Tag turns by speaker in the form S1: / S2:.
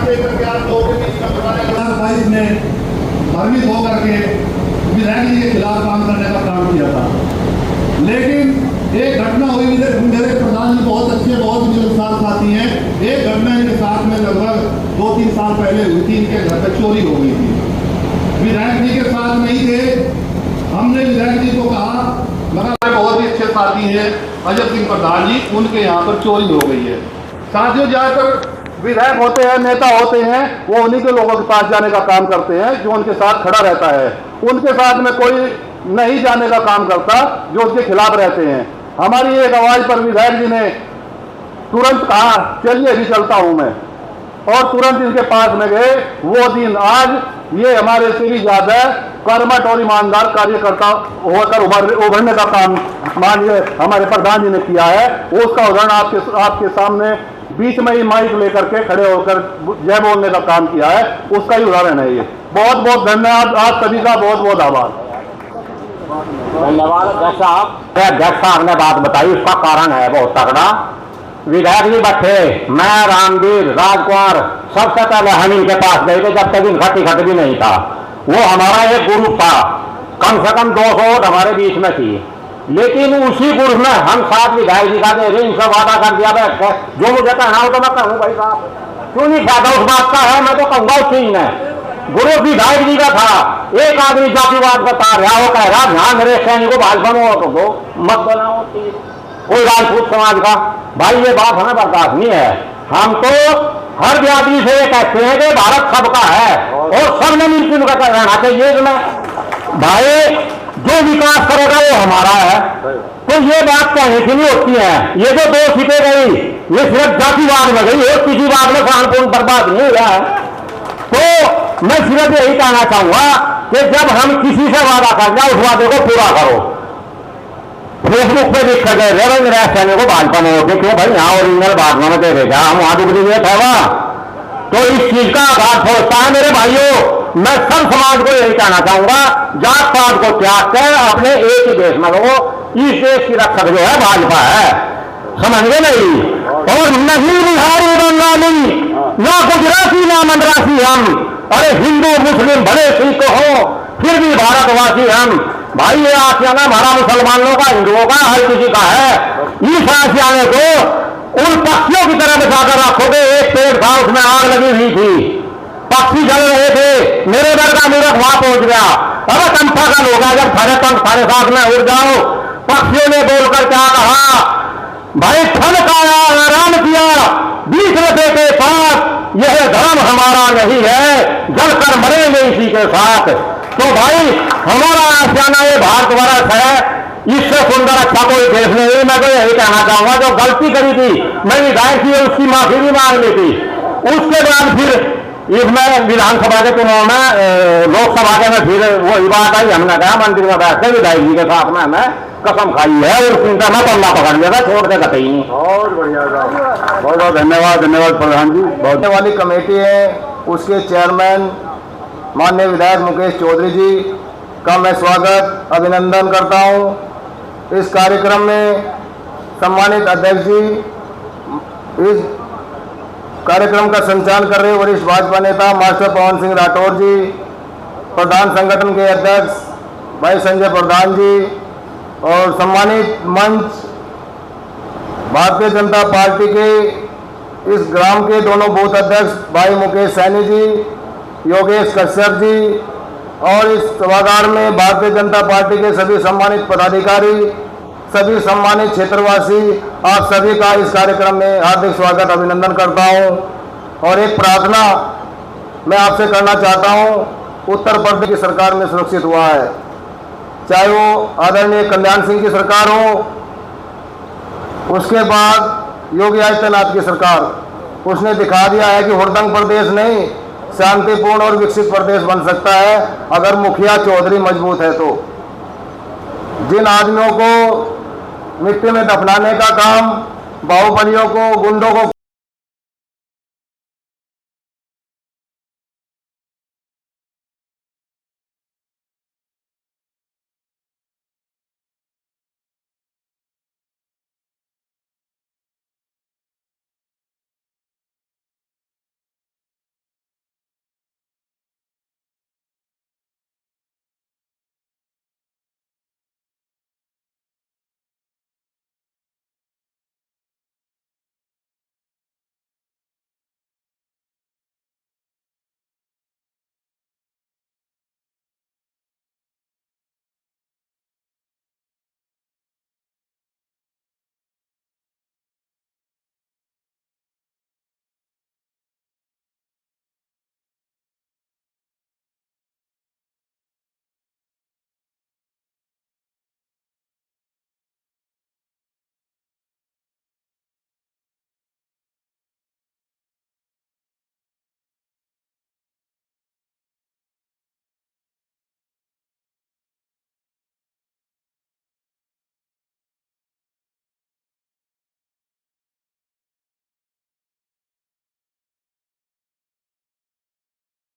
S1: लेकर के आज लोगों के बीच में बताने 2022 में भ्रमित होकर के विधायक जी के खिलाफ काम करने का काम किया था। लेकिन एक घटना हुई, मेरे प्रधान जी बहुत अच्छे, बहुत मिलनसार साथी हैं। एक घटना इनके साथ में लगभग 2-3 साल पहले हुई थी। इनके घर पर चोरी हो गई थी। विधायक जी के साथ नहीं थे। हमने विधायक जी को कहा, मगर बहुत ही अच्छे साथी हैं अजय सिंह प्रधान जी, उनके यहाँ पर चोरी हो गई है। साथियों, ज्यादातर विधायक होते हैं, नेता होते हैं, वो उन्हीं के लोगों के पास जाने का काम करते हैं जो उनके साथ खड़ा रहता है। उनके साथ में कोई नहीं जाने का काम करता जो उसके खिलाफ रहते हैं। हमारी एक आवाज पर विधायक जी ने तुरंत कहा, चलिए अभी चलता हूं मैं, और तुरंत इनके पास में गए। वो दिन आज ये हमारे श्री ज्यादा कर्मठ और ईमानदार कार्यकर्ता होकर उभरने का काम माननीय हमारे प्रधान जी ने किया है। उसका उदाहरण आपके सामने बीच में ही माइक लेकर के खड़े होकर जय बोलने का काम किया है, उसका ही उदाहरण है ये। बहुत बहुत धन्यवाद, आप सभी का बहुत बहुत आभार।
S2: धन्यवाद अध्यक्ष साहब। अध्यक्ष साहब ने बात बताई, उसका कारण है बहुत तगड़ा। विधायक जी बैठे, मैं, रामवीर, राजकुमार, सबसे पहले हम इनके पास गए थे जब तक इनका टिकट भी नहीं था। वो हमारा एक ग्रुप था, कम से कम 200 वोट हमारे बीच में थी। लेकिन उसी ग्रुप में हम 7 विधायक जी का दे रहे, इनसे वादा कर दिया बैठ के जो मुझे कहना हो तो मैं कहूँ भाई साहब, क्यों नहीं फायदा उस बात का है, मैं तो कहूँगा उस चीज में। ग्रुप विधायक जी का था। एक आदमी जातिवाद बता रहा, वो कह रहा ध्यान मेरे सैनिक को भाजपा में वोट दो, मत बनाओ कोई राजपूत समाज का। भाई ये बात हमें बर्दाश्त नहीं है। हम तो हर जाति से ये कहते हैं कि भारत सबका है और सबने मिलकर उनका रहना चाहिए इसमें। भाई जो विकास करेगा वो हमारा है, तो ये बात कहने की नहीं होती है। ये जो 2 सीटें गई, ये सिर्फ जातिवाद में गई, और किसी बात में कानून बर्बाद नहीं हुआ है। तो मैं सिर्फ यही कहना चाहूंगा कि जब हम किसी से वादा कर जाए उस वादे को पूरा करो। फेसबुक पे लिख कर रविंद्र सैनी को भाजपा में होते क्यों भाई, यहाँ ओरिजिनल भाजपा में दे देगा, हम वहां दुगनी में ठहरा। तो इस चीज का आघात पहुंचता है मेरे भाइयों। मैं सब समाज को यही कहना चाहूंगा, जात पात को त्याग कर अपने एक ही देश में रहो। इस देश की रक्षक जो है भाजपा है, समझ गए नहीं? और नहीं बिहारी बंगाली ना गुजराती ना मद्रासी हम, अरे हिंदू मुस्लिम भले सिख हो फिर भी भारतवासी हम। भाई ये आशियाना हमारा मुसलमानों का, हिंदुओं का, हर किसी का है। इस आशियाने को उन पक्षियों की तरह बचाकर रखोगे। एक पेड़ था, उसमें आग लगी हुई थी, पक्षी जल रहे थे, मेरे घर का मूर्ख वहां पहुंच गया। अरे कंठा का लोग जब साढ़े 7:30 में उड़ जाओ। पक्षियों ने बोलकर क्या कहा, भाई ठनकाया, आराम किया, 20 रुपए के साथ यह धर्म हमारा नहीं है, जलकर मरेंगे इसी के साथ। तो भाई हमारा आशियाना ये भारतवर्ष है, इससे सुंदर अच्छा कोई देश नहीं। मैं तो यही कहना चाहूंगा, जो गलती करी थी मैं विधायक की उसकी माफी भी मांग ली थी। उसके बाद फिर इसमें विधानसभा के चुनाव में, लोकसभा के में फिर वही बात आई, हमने कहा मंदिर में बैठ के विधायक जी के साथ में हमें कसम खाई है और चिंता में पल्ला पकड़ लिया था, छोड़ के कतई नहीं।
S1: बहुत बढ़िया, बहुत बहुत धन्यवाद। धन्यवाद प्रधान जी। बहुत वाली कमेटी है, उसके चेयरमैन माननीय विधायक मुकेश चौधरी जी का मैं स्वागत अभिनंदन करता हूं। इस कार्यक्रम में सम्मानित अध्यक्ष जी, इस कार्यक्रम का संचालन कर रहे वरिष्ठ भाजपा नेता मास्टर पवन सिंह राठौर जी, प्रधान संगठन के अध्यक्ष भाई संजय प्रधान जी, और सम्मानित मंच भारतीय जनता पार्टी के इस ग्राम के दोनों बूथ अध्यक्ष भाई मुकेश सैनी जी, योगेश कश्यप जी, और इस सभागार में भारतीय जनता पार्टी के सभी सम्मानित पदाधिकारी, सभी सम्मानित क्षेत्रवासी, आप सभी का इस कार्यक्रम में हार्दिक स्वागत अभिनंदन करता हूं। और एक प्रार्थना मैं आपसे करना चाहता हूं। उत्तर प्रदेश की सरकार में सुरक्षित हुआ है, चाहे वो आदरणीय कल्याण सिंह की सरकार हो, उसके बाद योगी आदित्यनाथ की सरकार, उसने दिखा दिया है कि हुड़दंग प्रदेश नहीं, शांतिपूर्ण और विकसित प्रदेश बन सकता है अगर मुखिया चौधरी मजबूत है। तो जिन आदमियों को मिट्टी में दफनाने का काम, बाहुबलियों को, गुंडों को